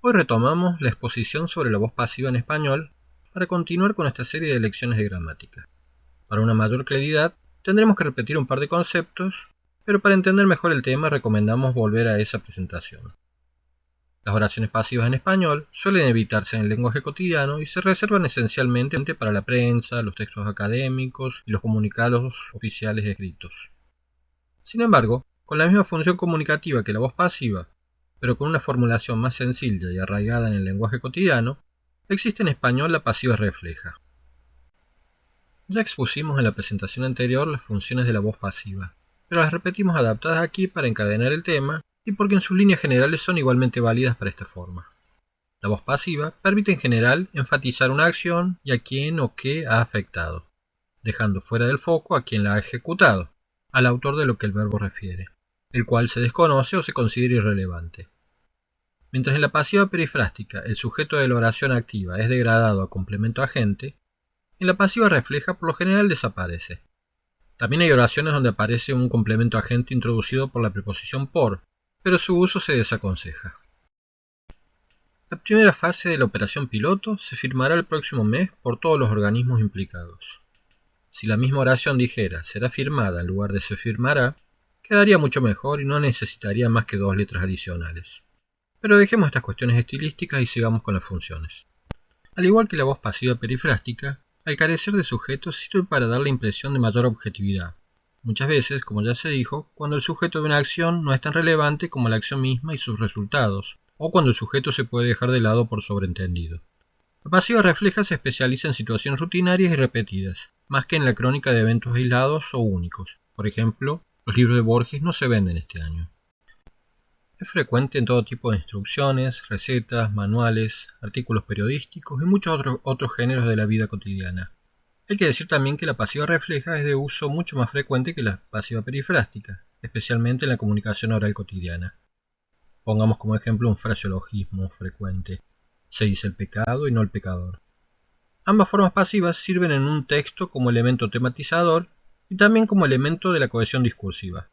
Hoy retomamos la exposición sobre la voz pasiva en español para continuar con esta serie de lecciones de gramática. Para una mayor claridad, tendremos que repetir un par de conceptos, pero para entender mejor el tema recomendamos volver a esa presentación. Las oraciones pasivas en español suelen evitarse en el lenguaje cotidiano y se reservan esencialmente para la prensa, los textos académicos y los comunicados oficiales escritos. Sin embargo, con la misma función comunicativa que la voz pasiva, pero con una formulación más sencilla y arraigada en el lenguaje cotidiano, existe en español la pasiva refleja. Ya expusimos en la presentación anterior las funciones de la voz pasiva, pero las repetimos adaptadas aquí para encadenar el tema y porque en sus líneas generales son igualmente válidas para esta forma. La voz pasiva permite en general enfatizar una acción y a quién o qué ha afectado, dejando fuera del foco a quien la ha ejecutado, al autor de lo que el verbo refiere, el cual se desconoce o se considera irrelevante. Mientras en la pasiva perifrástica el sujeto de la oración activa es degradado a complemento agente, en la pasiva refleja por lo general desaparece. También hay oraciones donde aparece un complemento agente introducido por la preposición por, pero su uso se desaconseja. La primera fase de la operación piloto se firmará el próximo mes por todos los organismos implicados. Si la misma oración dijera será firmada en lugar de se firmará, quedaría mucho mejor y no necesitaría más que 2 letras adicionales. Pero dejemos estas cuestiones estilísticas y sigamos con las funciones. Al igual que la voz pasiva perifrástica, al carecer de sujeto sirve para dar la impresión de mayor objetividad. Muchas veces, como ya se dijo, cuando el sujeto de una acción no es tan relevante como la acción misma y sus resultados, o cuando el sujeto se puede dejar de lado por sobreentendido. La pasiva refleja se especializa en situaciones rutinarias y repetidas, más que en la crónica de eventos aislados o únicos. Por ejemplo, los libros de Borges no se venden este año. Es frecuente en todo tipo de instrucciones, recetas, manuales, artículos periodísticos y muchos otros géneros de la vida cotidiana. Hay que decir también que la pasiva refleja es de uso mucho más frecuente que la pasiva perifrástica, especialmente en la comunicación oral cotidiana. Pongamos como ejemplo un fraseologismo frecuente. Se dice el pecado y no el pecador. Ambas formas pasivas sirven en un texto como elemento tematizador y también como elemento de la cohesión discursiva.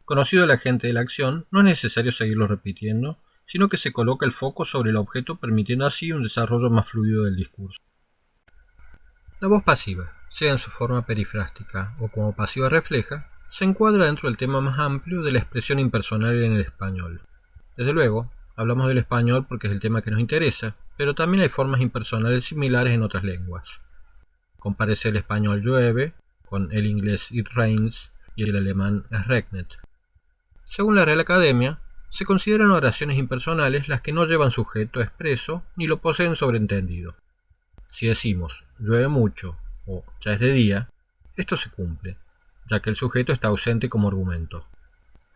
Conocido el agente de la acción, no es necesario seguirlo repitiendo, sino que se coloca el foco sobre el objeto permitiendo así un desarrollo más fluido del discurso. La voz pasiva, sea en su forma perifrástica o como pasiva refleja, se encuadra dentro del tema más amplio de la expresión impersonal en el español. Desde luego, hablamos del español porque es el tema que nos interesa, pero también hay formas impersonales similares en otras lenguas. Compárese el español llueve con el inglés it rains y el alemán es regnet. Según la Real Academia, se consideran oraciones impersonales las que no llevan sujeto expreso ni lo poseen sobreentendido. Si decimos llueve mucho o ya es de día, esto se cumple, ya que el sujeto está ausente como argumento.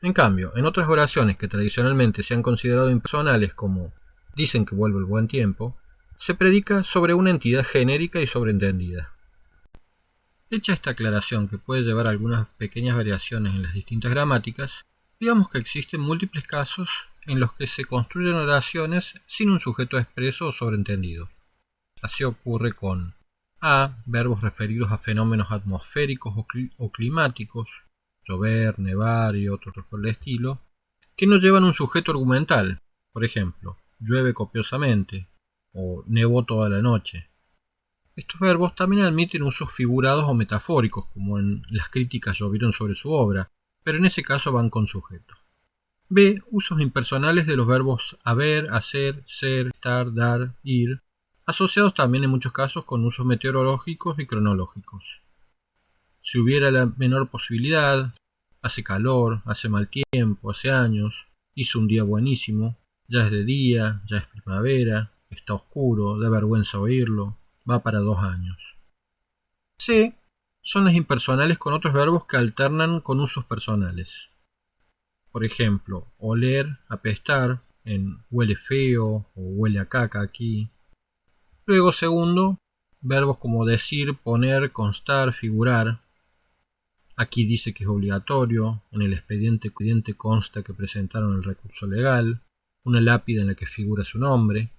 En cambio, en otras oraciones que tradicionalmente se han considerado impersonales como dicen que vuelve el buen tiempo, se predica sobre una entidad genérica y sobreentendida. Hecha esta aclaración que puede llevar a algunas pequeñas variaciones en las distintas gramáticas, digamos que existen múltiples casos en los que se construyen oraciones sin un sujeto expreso o sobreentendido. Así ocurre con a. verbos referidos a fenómenos atmosféricos o climáticos, llover, nevar y otros por el estilo, que no llevan un sujeto argumental. Por ejemplo, llueve copiosamente o nevó toda la noche. Estos verbos también admiten usos figurados o metafóricos, como en las críticas llovieron sobre su obra, pero en ese caso van con sujeto. B. Usos impersonales de los verbos haber, hacer, ser, estar, dar, ir, asociados también en muchos casos con usos meteorológicos y cronológicos. Si hubiera la menor posibilidad, hace calor, hace mal tiempo, hace años, hizo un día buenísimo, ya es de día, ya es primavera, está oscuro, da vergüenza oírlo, va para 2 años. C. Son las impersonales con otros verbos que alternan con usos personales. Por ejemplo, oler, apestar, en huele feo o huele a caca aquí. Luego, segundo, verbos como decir, poner, constar, figurar. Aquí dice que es obligatorio, en el expediente consta que presentaron el recurso legal, una lápida en la que figura su nombre.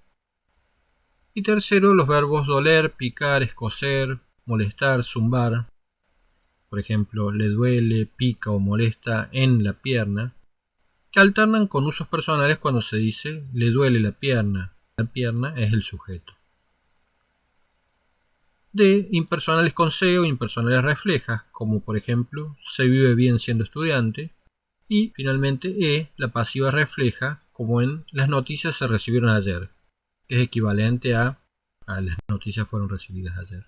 Y tercero, los verbos doler, picar, escocer, molestar, zumbar. Por ejemplo, le duele, pica o molesta en la pierna, que alternan con usos personales cuando se dice le duele la pierna pierna es el sujeto. D. Impersonales con C o impersonales reflejas, como por ejemplo, se vive bien siendo estudiante. Y finalmente E. La pasiva refleja, como en las noticias se recibieron ayer, que es equivalente a las noticias fueron recibidas ayer.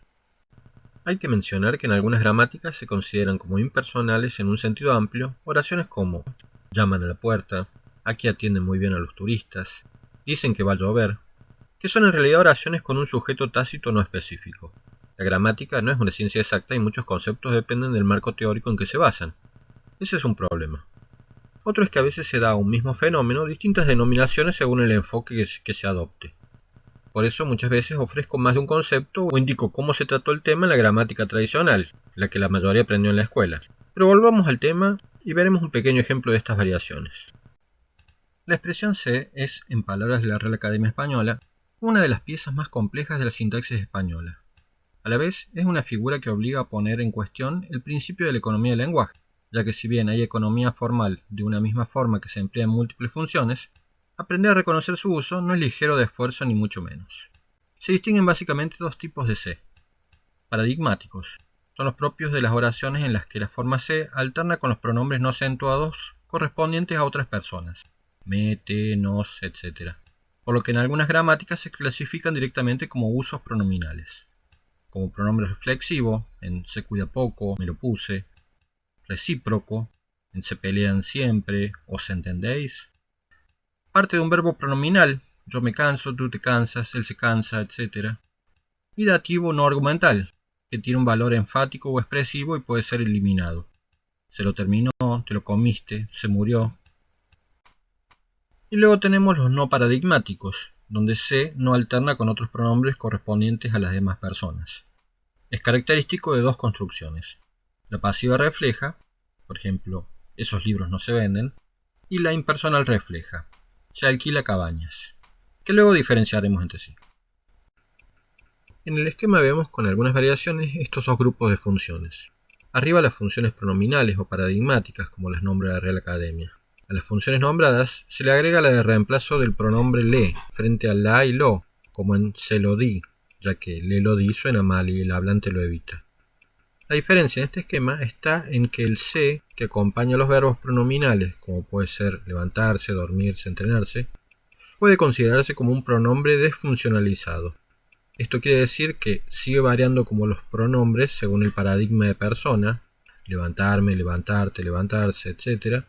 Hay que mencionar que en algunas gramáticas se consideran como impersonales en un sentido amplio oraciones como llaman a la puerta, aquí atienden muy bien a los turistas, dicen que va a llover, que son en realidad oraciones con un sujeto tácito no específico. La gramática no es una ciencia exacta y muchos conceptos dependen del marco teórico en que se basan. Ese es un problema. Otro es que a veces se da a un mismo fenómeno distintas denominaciones según el enfoque que se adopte. Por eso muchas veces ofrezco más de un concepto o indico cómo se trató el tema en la gramática tradicional, la que la mayoría aprendió en la escuela. Pero volvamos al tema y veremos un pequeño ejemplo de estas variaciones. La expresión C es, en palabras de la Real Academia Española, una de las piezas más complejas de la sintaxis española. A la vez, es una figura que obliga a poner en cuestión el principio de la economía del lenguaje, ya que si bien hay economía formal de una misma forma que se emplea en múltiples funciones, aprender a reconocer su uso no es ligero de esfuerzo ni mucho menos. Se distinguen básicamente dos tipos de C. Paradigmáticos. Son los propios de las oraciones en las que la forma C alterna con los pronombres no acentuados correspondientes a otras personas. Me, te, nos, etc. Por lo que en algunas gramáticas se clasifican directamente como usos pronominales. Como pronombre reflexivo, en se cuida poco, me lo puse. Recíproco, en se pelean siempre, os entendéis. Parte de un verbo pronominal, yo me canso, tú te cansas, él se cansa, etc. Y dativo no argumental, que tiene un valor enfático o expresivo y puede ser eliminado. Se lo terminó, te lo comiste, se murió. Y luego tenemos los no paradigmáticos, donde se no alterna con otros pronombres correspondientes a las demás personas. Es característico de dos construcciones. La pasiva refleja, por ejemplo, esos libros no se venden, y la impersonal refleja, se alquila cabañas, que luego diferenciaremos entre sí. En el esquema vemos con algunas variaciones estos dos grupos de funciones. Arriba las funciones pronominales o paradigmáticas, como las nombra la Real Academia. A las funciones nombradas se le agrega la de reemplazo del pronombre le frente a la y lo, como en se lo di, ya que le lo di suena mal y el hablante lo evita. La diferencia en este esquema está en que el se, que acompaña a los verbos pronominales, como puede ser levantarse, dormirse, entrenarse, puede considerarse como un pronombre desfuncionalizado. Esto quiere decir que sigue variando como los pronombres según el paradigma de persona, levantarme, levantarte, levantarse, etc.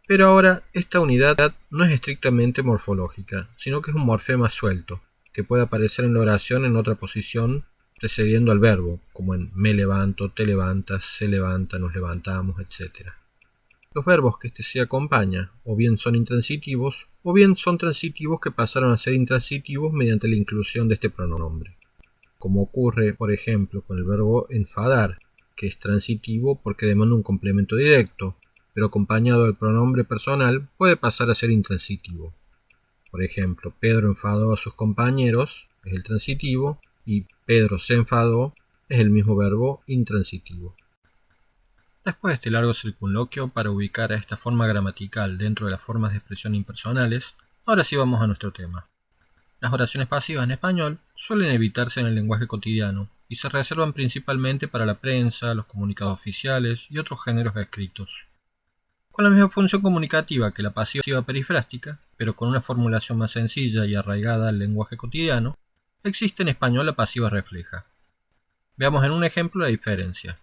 Pero ahora esta unidad no es estrictamente morfológica, sino que es un morfema suelto, que puede aparecer en la oración en otra posición precediendo al verbo, como en me levanto, te levantas, se levanta, nos levantamos, etc. Los verbos que este se acompaña o bien son intransitivos o bien son transitivos que pasaron a ser intransitivos mediante la inclusión de este pronombre. Como ocurre, por ejemplo, con el verbo enfadar, que es transitivo porque demanda un complemento directo, pero acompañado del pronombre personal puede pasar a ser intransitivo. Por ejemplo, Pedro enfadó a sus compañeros, es el transitivo, y Pedro se enfadó, es el mismo verbo intransitivo. Después de este largo circunloquio para ubicar a esta forma gramatical dentro de las formas de expresión impersonales, ahora sí vamos a nuestro tema. Las oraciones pasivas en español suelen evitarse en el lenguaje cotidiano y se reservan principalmente para la prensa, los comunicados oficiales y otros géneros escritos. Con la misma función comunicativa que la pasiva perifrástica, pero con una formulación más sencilla y arraigada al lenguaje cotidiano, existe en español la pasiva refleja. Veamos en un ejemplo la diferencia.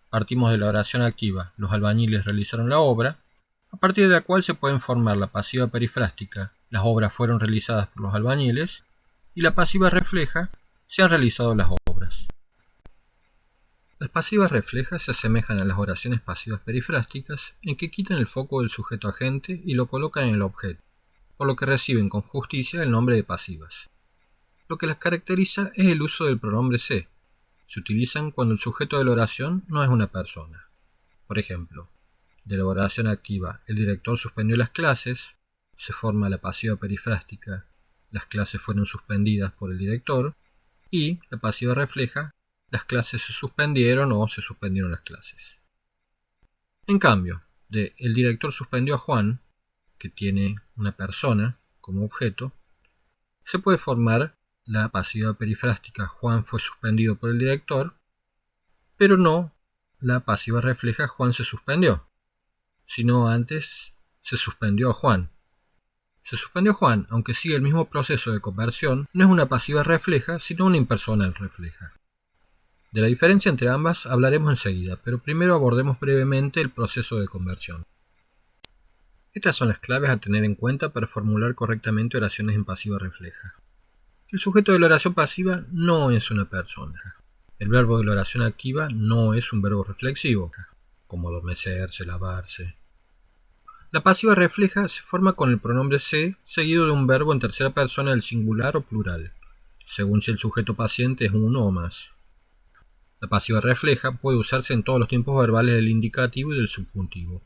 Partimos de la oración activa, los albañiles realizaron la obra, a partir de la cual se pueden formar la pasiva perifrástica, las obras fueron realizadas por los albañiles, y la pasiva refleja, se han realizado las obras. Las pasivas reflejas se asemejan a las oraciones pasivas perifrásticas en que quitan el foco del sujeto agente y lo colocan en el objeto, por lo que reciben con justicia el nombre de pasivas. Lo que las caracteriza es el uso del pronombre se. Se utilizan cuando el sujeto de la oración no es una persona. Por ejemplo, de la oración activa, el director suspendió las clases, se forma la pasiva perifrástica, las clases fueron suspendidas por el director, y la pasiva refleja, las clases se suspendieron o se suspendieron las clases. En cambio, de el director suspendió a Juan, que tiene una persona como objeto, se puede formar la pasiva perifrástica Juan fue suspendido por el director, pero no la pasiva refleja Juan se suspendió, sino antes se suspendió a Juan. Se suspendió Juan, aunque sigue el mismo proceso de conversión, no es una pasiva refleja, sino una impersonal refleja. De la diferencia entre ambas hablaremos enseguida, pero primero abordemos brevemente el proceso de conversión. Estas son las claves a tener en cuenta para formular correctamente oraciones en pasiva refleja. El sujeto de la oración pasiva no es una persona. El verbo de la oración activa no es un verbo reflexivo, como adormecerse, lavarse. La pasiva refleja se forma con el pronombre se seguido de un verbo en tercera persona del singular o plural, según si el sujeto paciente es uno o más. La pasiva refleja puede usarse en todos los tiempos verbales del indicativo y del subjuntivo.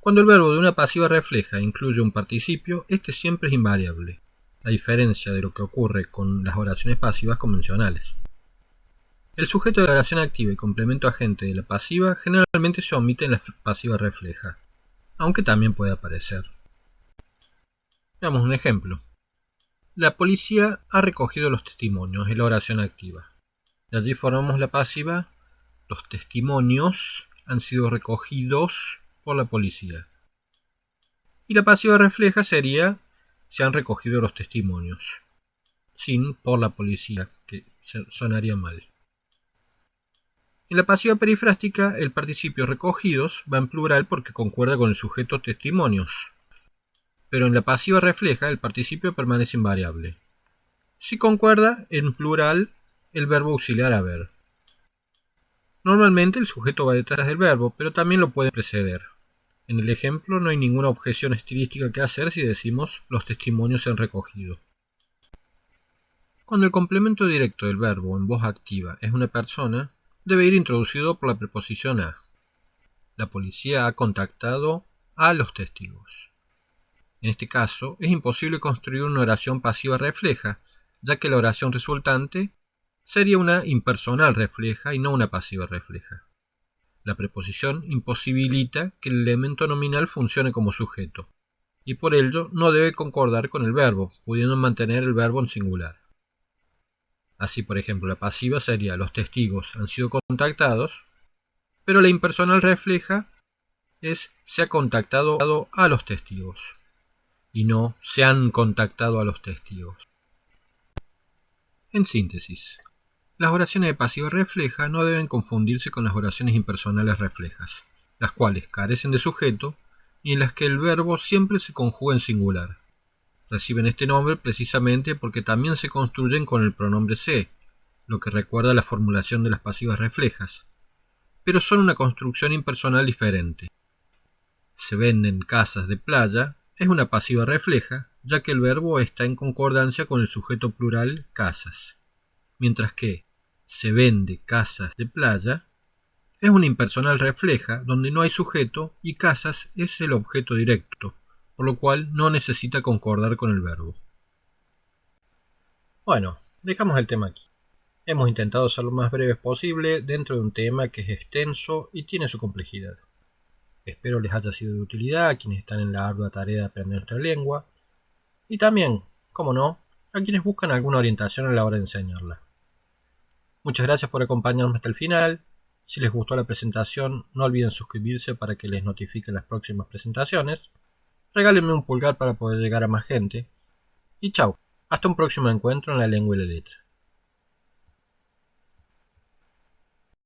Cuando el verbo de una pasiva refleja incluye un participio, este siempre es invariable, a diferencia de lo que ocurre con las oraciones pasivas convencionales. El sujeto de la oración activa y complemento agente de la pasiva generalmente se omite en la pasiva refleja, aunque también puede aparecer. Veamos un ejemplo. La policía ha recogido los testimonios en la oración activa. De allí formamos la pasiva, los testimonios han sido recogidos por la policía. Y la pasiva refleja sería, se han recogido los testimonios, sin por la policía, que sonaría mal. En la pasiva perifrástica, el participio recogidos va en plural porque concuerda con el sujeto testimonios. Pero en la pasiva refleja, el participio permanece invariable. Si concuerda, en plural, el verbo auxiliar haber. Normalmente el sujeto va detrás del verbo, pero también lo puede preceder. En el ejemplo no hay ninguna objeción estilística que hacer si decimos los testimonios se han recogido. Cuando el complemento directo del verbo en voz activa es una persona, debe ir introducido por la preposición a. La policía ha contactado a los testigos. En este caso, es imposible construir una oración pasiva refleja, ya que la oración resultante sería una impersonal refleja y no una pasiva refleja. La preposición imposibilita que el elemento nominal funcione como sujeto, y por ello no debe concordar con el verbo, pudiendo mantener el verbo en singular. Así, por ejemplo, la pasiva sería los testigos han sido contactados, pero la impersonal refleja es se ha contactado a los testigos, y no se han contactado a los testigos. En síntesis, las oraciones de pasiva refleja no deben confundirse con las oraciones impersonales reflejas, las cuales carecen de sujeto y en las que el verbo siempre se conjuga en singular. Reciben este nombre precisamente porque también se construyen con el pronombre se, lo que recuerda a la formulación de las pasivas reflejas, pero son una construcción impersonal diferente. Se venden casas de playa es una pasiva refleja, ya que el verbo está en concordancia con el sujeto plural casas, mientras que se vende casas de playa es una impersonal refleja donde no hay sujeto y casas es el objeto directo, por lo cual no necesita concordar con el verbo. Bueno, dejamos el tema aquí. Hemos intentado ser lo más breves posible dentro de un tema que es extenso y tiene su complejidad. Espero les haya sido de utilidad a quienes están en la ardua tarea de aprender nuestra lengua y también, como no, a quienes buscan alguna orientación a la hora de enseñarla. Muchas gracias por acompañarme hasta el final. Si les gustó la presentación, no olviden suscribirse para que les notifiquen las próximas presentaciones. Regálenme un pulgar para poder llegar a más gente. Y chau, hasta un próximo encuentro en la lengua y la letra.